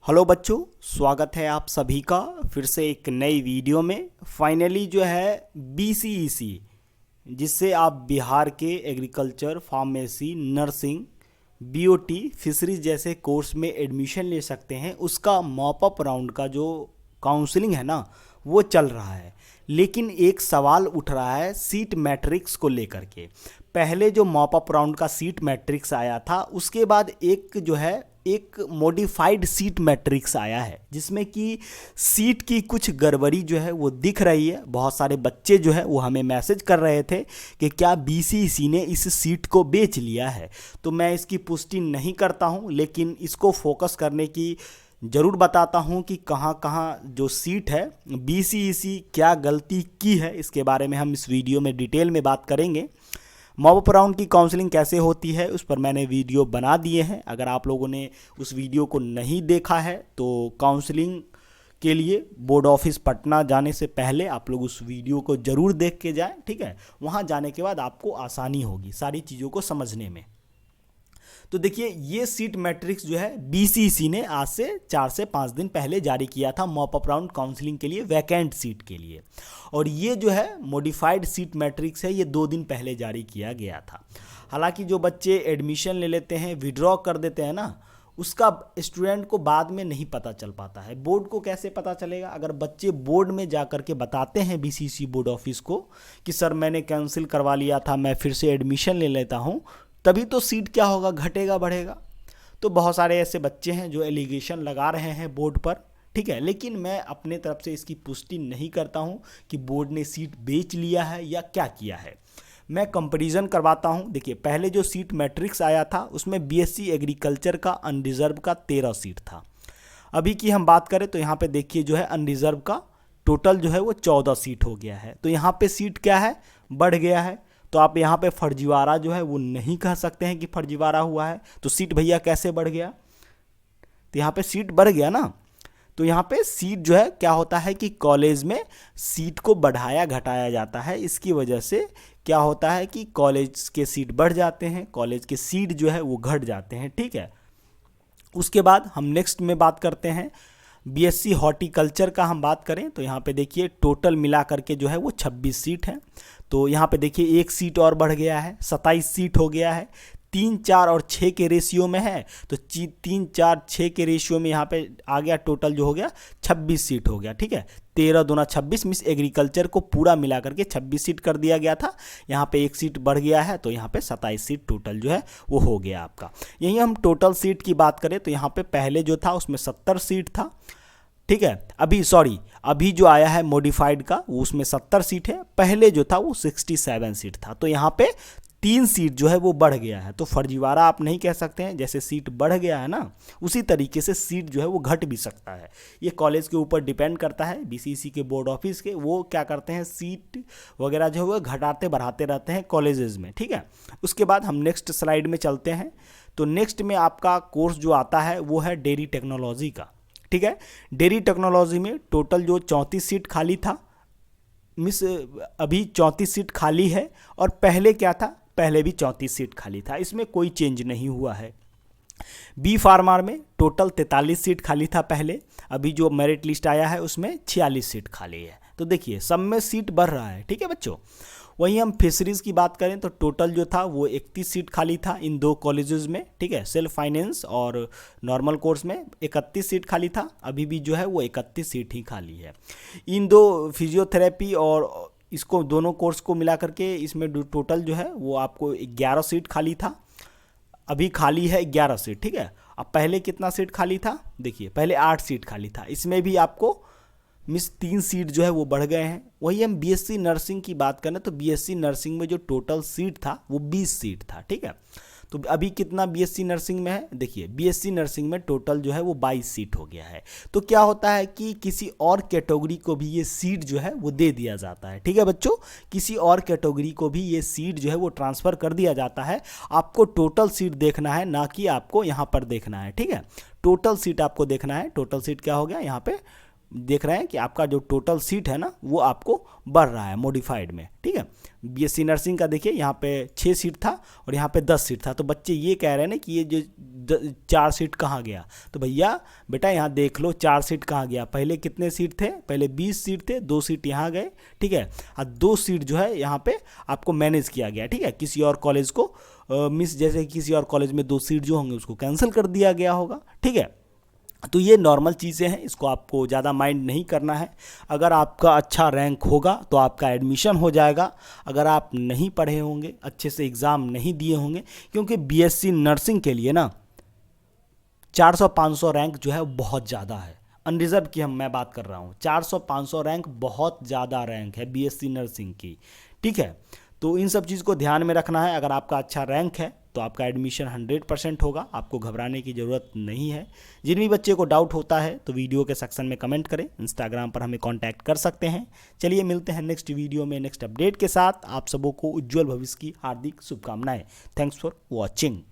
Hello बच्चों, स्वागत है आप सभी का फिर से एक नई वीडियो में। फाइनली जो है बीसीईसी, जिससे आप बिहार के agriculture, pharmacy, nursing, BOT, fisheries जैसे कोर्स में एडमिशन ले सकते हैं, उसका मॉप अप राउंड का जो काउंसलिंग है ना, वो चल रहा है। लेकिन एक सवाल उठ रहा है सीट मैट्रिक्स को लेकर के। पहले जो मॉप अप राउंड का सीट मैट्रिक्स आया था, उसके बाद एक मॉडिफाइड सीट मैट्रिक्स आया है, जिसमें कि सीट की कुछ गड़बड़ी जो है वो दिख रही है। बहुत सारे बच्चे जो है वो हमें मैसेज कर रहे थे कि क्या बीसीईसी ने इस सीट को बेच लिया है। तो मैं इसकी पुष्टि नहीं करता हूं, लेकिन इसको फोकस करने की ज़रूर बताता हूं कि कहां कहां जो सीट है बीसीईसी क्या गलती की है। इसके बारे में हम इस वीडियो में डिटेल में बात करेंगे। मॉप अप राउंड की काउंसलिंग कैसे होती है उस पर मैंने वीडियो बना दिए हैं। अगर आप लोगों ने उस वीडियो को नहीं देखा है तो काउंसलिंग के लिए बोर्ड ऑफिस पटना जाने से पहले आप लोग उस वीडियो को ज़रूर देख के जाएं, ठीक है। वहां जाने के बाद आपको आसानी होगी सारी चीज़ों को समझने में। तो देखिए, ये सीट मैट्रिक्स जो है बीसीसी ने आज से 4 से 5 दिन पहले जारी किया था मॉप अप राउंड काउंसलिंग के लिए, वैकेंट सीट के लिए। और ये जो है मॉडिफाइड सीट मैट्रिक्स है, ये 2 दिन पहले जारी किया गया था। हालांकि जो बच्चे एडमिशन ले लेते हैं, विड्रॉ कर देते हैं ना, उसका स्टूडेंट को बाद में नहीं पता चल पाता है। बोर्ड को कैसे पता चलेगा? अगर बच्चे बोर्ड में जा कर के बताते हैं बीसीसी बोर्ड ऑफिस को कि सर मैंने कैंसिल करवा लिया था, मैं फिर से एडमिशन ले लेता हूँ, तभी तो सीट क्या होगा, घटेगा बढ़ेगा। तो बहुत सारे ऐसे बच्चे हैं जो एलिगेशन लगा रहे हैं बोर्ड पर, ठीक है। लेकिन मैं अपने तरफ से इसकी पुष्टि नहीं करता हूं कि बोर्ड ने सीट बेच लिया है या क्या किया है। मैं कंपैरिजन करवाता हूं। देखिए, पहले जो सीट मैट्रिक्स आया था उसमें बीएससी एग्रीकल्चर का अनरिजर्व का 13 सीट था। अभी की हम बात करें तो यहाँ पे देखिए जो है अनरिजर्व का टोटल जो है वो 14 सीट हो गया है। तो यहाँ पे सीट क्या है, बढ़ गया है। तो आप यहाँ पे फर्जीवाड़ा जो है वो नहीं कह सकते हैं कि फर्जीवाड़ा हुआ है। तो सीट भैया कैसे बढ़ गया? तो यहाँ पे सीट बढ़ गया ना। तो यहाँ पे सीट जो है क्या होता है कि कॉलेज में सीट को बढ़ाया घटाया जाता है। इसकी वजह से क्या होता है कि कॉलेज के सीट बढ़ जाते हैं, कॉलेज के सीट जो है वो घट जाते हैं, ठीक है। उसके बाद हम नेक्स्ट में बात करते हैं बीएससी हॉर्टिकल्चर का। हम बात करें तो यहाँ पे देखिए टोटल मिला करके जो है वो 26 सीट है। तो यहाँ पे देखिए एक सीट और बढ़ गया है, 27 सीट हो गया है। 3, 4 और 6 के रेशियो में है। तो 3, 4, 6 के रेशियो में यहाँ पे आ गया, टोटल जो हो गया 26 सीट हो गया, ठीक है। 13 दूना 26, मिस एग्रीकल्चर को पूरा मिला करके 26 सीट कर दिया गया था। यहाँ पे एक सीट बढ़ गया है, तो यहाँ पे 27 सीट टोटल जो है वो हो गया आपका। यही हम टोटल सीट की बात करें तो यहाँ पे पहले जो था उसमें 70 सीट था, ठीक है। अभी जो आया है मॉडिफाइड का वो उसमें 70 सीट है। पहले जो था वो 67 सीट था। तो यहाँ पे 3 सीट जो है वो बढ़ गया है। तो फर्जीवाड़ा आप नहीं कह सकते हैं। जैसे सीट बढ़ गया है ना, उसी तरीके से सीट जो है वो घट भी सकता है। ये कॉलेज के ऊपर डिपेंड करता है। बीसीसी के बोर्ड ऑफिस के वो क्या करते हैं, सीट वगैरह जो है वो घटाते बढ़ाते रहते हैं कॉलेजेस में, ठीक है। उसके बाद हम नेक्स्ट स्लाइड में चलते हैं। तो नेक्स्ट में आपका कोर्स जो आता है वो है डेयरी टेक्नोलॉजी का, ठीक है। डेयरी टेक्नोलॉजी में टोटल जो 34 सीट खाली था, मिस अभी 34 सीट खाली है। और पहले क्या था, पहले भी 34 सीट खाली था, इसमें कोई चेंज नहीं हुआ है। बी फार्मा में टोटल 43 सीट खाली था पहले, अभी जो मेरिट लिस्ट आया है उसमें 46 सीट खाली है। तो देखिए सब में सीट बढ़ रहा है, ठीक है बच्चों। वहीं हम फिशरीज़ की बात करें तो टोटल जो था वो 31 सीट खाली था इन 2 कॉलेजेस में, ठीक है। सेल्फ फाइनेंस और नॉर्मल कोर्स में 31 सीट खाली था, अभी भी जो है वो 31 सीट ही खाली है। इन 2 फिजियोथेरेपी और इसको दोनों कोर्स को मिला करके इसमें टोटल जो है वो आपको 11 सीट खाली था, अभी खाली है 11 सीट, ठीक है। अब पहले कितना सीट खाली था, देखिए पहले 8 सीट खाली था, इसमें भी आपको मिस 3 सीट जो है वो बढ़ गए हैं। वही हम बीएससी नर्सिंग की बात करें तो बीएससी नर्सिंग में जो टोटल सीट था वो 20 सीट था, ठीक है। तो अभी कितना बीएससी नर्सिंग में है, देखिए बीएससी नर्सिंग में टोटल जो है वो 22 सीट हो गया है। तो क्या होता है कि किसी और कैटेगरी को भी ये सीट जो है वो दे दिया जाता है, ठीक है बच्चों। किसी और कैटेगरी को भी ये सीट जो है वो ट्रांसफ़र कर दिया जाता है। आपको टोटल सीट देखना है, ना कि आपको यहाँ पर देखना है, ठीक है। टोटल सीट आपको देखना है। टोटल सीट क्या हो गया, यहाँ पे देख रहे हैं कि आपका जो टोटल सीट है ना वो आपको बढ़ रहा है मॉडिफाइड में, ठीक है। बीएससी नर्सिंग का देखिए यहाँ पे 6 सीट था और यहाँ पे 10 सीट था, तो बच्चे ये कह रहे हैं ना कि ये जो 4 सीट कहाँ गया, तो भैया बेटा यहाँ देख लो 4 सीट कहाँ गया। पहले कितने सीट थे, पहले 20 सीट थे, 2 सीट यहाँ गए, ठीक है, और 2 सीट जो है यहाँ पे आपको मैनेज किया गया, ठीक है। किसी और कॉलेज को मिस, जैसे किसी और कॉलेज में 2 सीट जो होंगे उसको कैंसिल कर दिया गया होगा, ठीक है। तो ये नॉर्मल चीज़ें हैं, इसको आपको ज़्यादा माइंड नहीं करना है। अगर आपका अच्छा रैंक होगा तो आपका एडमिशन हो जाएगा। अगर आप नहीं पढ़े होंगे, अच्छे से एग्ज़ाम नहीं दिए होंगे, क्योंकि बीएससी नर्सिंग के लिए ना 400-500 रैंक जो है बहुत ज़्यादा है। अनरिजर्व की मैं बात कर रहा हूँ, 400-500 रैंक बहुत ज़्यादा रैंक है बीएससी नर्सिंग की, ठीक है। तो इन सब चीज़ को ध्यान में रखना है। अगर आपका अच्छा रैंक है तो आपका एडमिशन 100% होगा, आपको घबराने की ज़रूरत नहीं है। जिन भी बच्चे को डाउट होता है तो वीडियो के सेक्शन में कमेंट करें, इंस्टाग्राम पर हमें कांटेक्ट कर सकते हैं। चलिए मिलते हैं नेक्स्ट वीडियो में नेक्स्ट अपडेट के साथ। आप सबों को उज्जवल भविष्य की हार्दिक शुभकामनाएं। Thanks for watching.